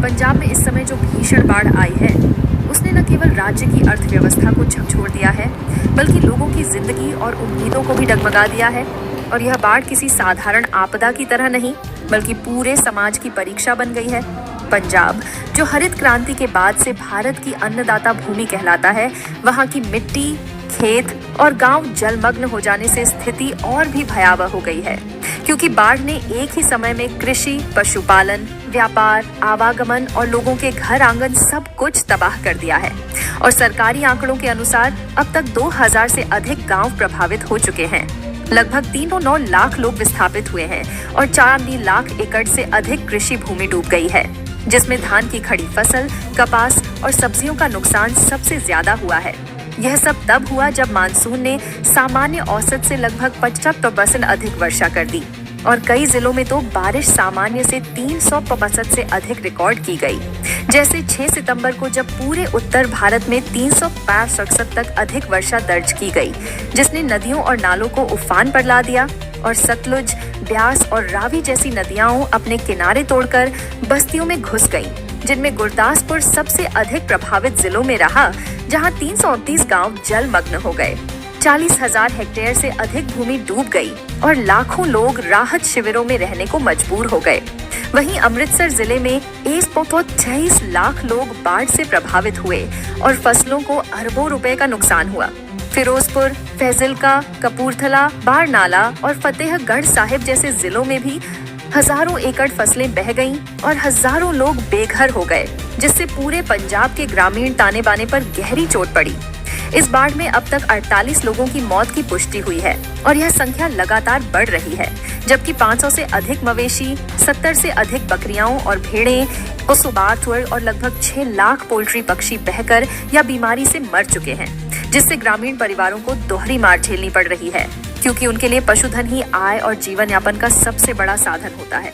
पंजाब में इस समय जो भीषण बाढ़ आई है उसने न केवल राज्य की अर्थव्यवस्था को झकझोर दिया है बल्कि लोगों की जिंदगी और उम्मीदों को भी डगमगा दिया है। और यह बाढ़ किसी साधारण आपदा की तरह नहीं बल्कि पूरे समाज की परीक्षा बन गई है। पंजाब जो हरित क्रांति के बाद से भारत की अन्नदाता भूमि कहलाता है, वहाँ की मिट्टी, खेत और गांव जलमग्न हो जाने से स्थिति और भी भयावह हो गई है, क्योंकि बाढ़ ने एक ही समय में कृषि, पशुपालन, व्यापार, आवागमन और लोगों के घर आंगन सब कुछ तबाह कर दिया है। और सरकारी आंकड़ों के अनुसार अब तक 2000 से अधिक गांव प्रभावित हो चुके हैं। लगभग 3.9 लाख लोग विस्थापित हुए हैं और 4 लाख एकड़ से अधिक कृषि भूमि डूब गई है, जिसमें धान की खड़ी फसल, कपास और सब्जियों का नुकसान सबसे ज्यादा हुआ है। यह सब तब हुआ जब मानसून ने सामान्य औसत से लगभग 75% अधिक वर्षा कर दी और कई जिलों में तो बारिश सामान्य से 300% से अधिक रिकॉर्ड की गई। जैसे 6 सितंबर को जब पूरे उत्तर भारत में 365 तक अधिक वर्षा दर्ज की गई, जिसने नदियों और नालों को उफान पर ला दिया और सतलुज, ब्यास और रावी जैसी नदियां अपने किनारे तोड़कर बस्तियों में घुस गईं, जिनमें गुरदासपुर सबसे अधिक प्रभावित जिलों में रहा, जहां 329 गांव जलमग्न हो गए। 40,000 हेक्टेयर से अधिक भूमि डूब गई और लाखों लोग राहत शिविरों में रहने को मजबूर हो गए। वहीं अमृतसर जिले में 1.23 लाख लोग बाढ़ से प्रभावित हुए और फसलों को अरबों रुपए का नुकसान हुआ। फिरोजपुर, फैजिल्का, कपूरथला, बारनाला और फतेहगढ़ साहिब जैसे जिलों में भी हजारों एकड़ फसलें बह गईं और हजारों लोग बेघर हो गए, जिससे पूरे पंजाब के ग्रामीण ताने बाने पर गहरी चोट पड़ी। इस बाढ़ में अब तक 48 लोगों की मौत की पुष्टि हुई है और यह संख्या लगातार बढ़ रही है, जबकि 500 से अधिक मवेशी, 70 से अधिक बकरियां और भेड़ें, 200 बार और लगभग 6 लाख पोल्ट्री पक्षी बहकर या बीमारी से मर चुके हैं, जिससे ग्रामीण परिवारों को दोहरी मार झेलनी पड़ रही है, क्योंकि उनके लिए पशुधन ही आय और जीवन यापन का सबसे बड़ा साधन होता है।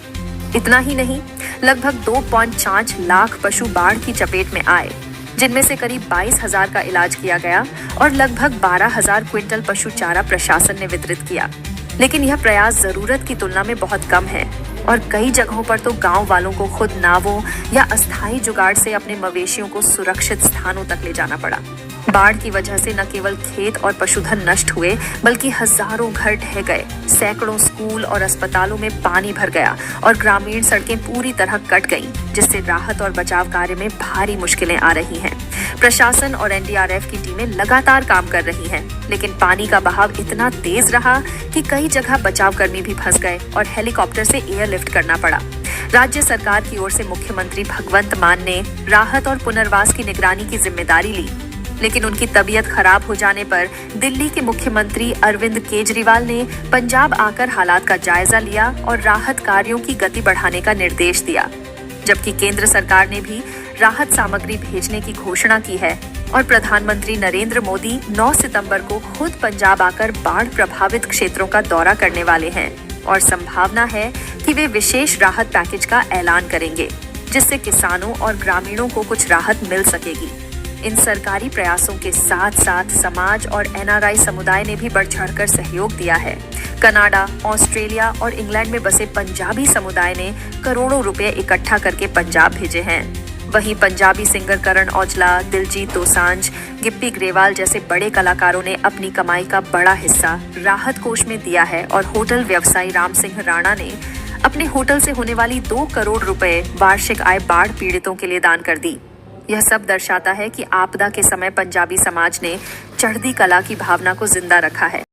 इतना ही नहीं, लगभग 2.5 लाख पशु बाढ़ की चपेट में आए, जिनमें से करीब 22,000 का इलाज किया गया और लगभग 12,000 क्विंटल पशु चारा प्रशासन ने वितरित किया। लेकिन यह प्रयास जरूरत की तुलना में बहुत कम है और कई जगहों पर तो गांव वालों को खुद नावों या अस्थायी जुगाड़ से अपने मवेशियों को सुरक्षित स्थानों तक ले जाना पड़ा। बाढ़ की वजह से न केवल खेत और पशुधन नष्ट हुए बल्कि हजारों घर ढह गए, सैकड़ों स्कूल और अस्पतालों में पानी भर गया और ग्रामीण सड़कें पूरी तरह कट गईं, जिससे राहत और बचाव कार्य में भारी मुश्किलें आ रही हैं। प्रशासन और एनडीआरएफ की टीमें लगातार काम कर रही हैं, लेकिन पानी का बहाव इतना तेज रहा कि कई जगह बचाव कर्मी भी फंस गए और हेलीकॉप्टर से एयरलिफ्ट करना पड़ा। राज्य सरकार की ओर से मुख्यमंत्री भगवंत मान ने राहत और पुनर्वास की निगरानी की जिम्मेदारी ली, लेकिन उनकी तबीयत खराब हो जाने पर दिल्ली के मुख्यमंत्री अरविंद केजरीवाल ने पंजाब आकर हालात का जायजा लिया और राहत कार्यों की गति बढ़ाने का निर्देश दिया, जबकि केंद्र सरकार ने भी राहत सामग्री भेजने की घोषणा की है और प्रधानमंत्री नरेंद्र मोदी 9 सितंबर को खुद पंजाब आकर बाढ़ प्रभावित क्षेत्रों का दौरा करने वाले हैं और संभावना है कि वे विशेष राहत पैकेज का ऐलान करेंगे, जिससे किसानों और ग्रामीणों को कुछ राहत मिल सकेगी। इन सरकारी प्रयासों के साथ साथ समाज और एनआरआई समुदाय ने भी बढ़ चढ़कर सहयोग दिया है। कनाडा, ऑस्ट्रेलिया और इंग्लैंड में बसे पंजाबी समुदाय ने करोड़ों रुपए इकट्ठा करके पंजाब भेजे हैं। वहीं पंजाबी सिंगर करण औजला, दिलजीत दोसांझ, गिप्पी ग्रेवाल जैसे बड़े कलाकारों ने अपनी कमाई का बड़ा हिस्सा राहत कोष में दिया है और होटल व्यवसायी राम सिंह राणा ने अपने होटल से होने वाली 2 करोड़ रुपए वार्षिक आय बाढ़ पीड़ितों के लिए दान कर दी। यह सब दर्शाता है कि आपदा के समय पंजाबी समाज ने चढ़ती कला की भावना को जिंदा रखा है।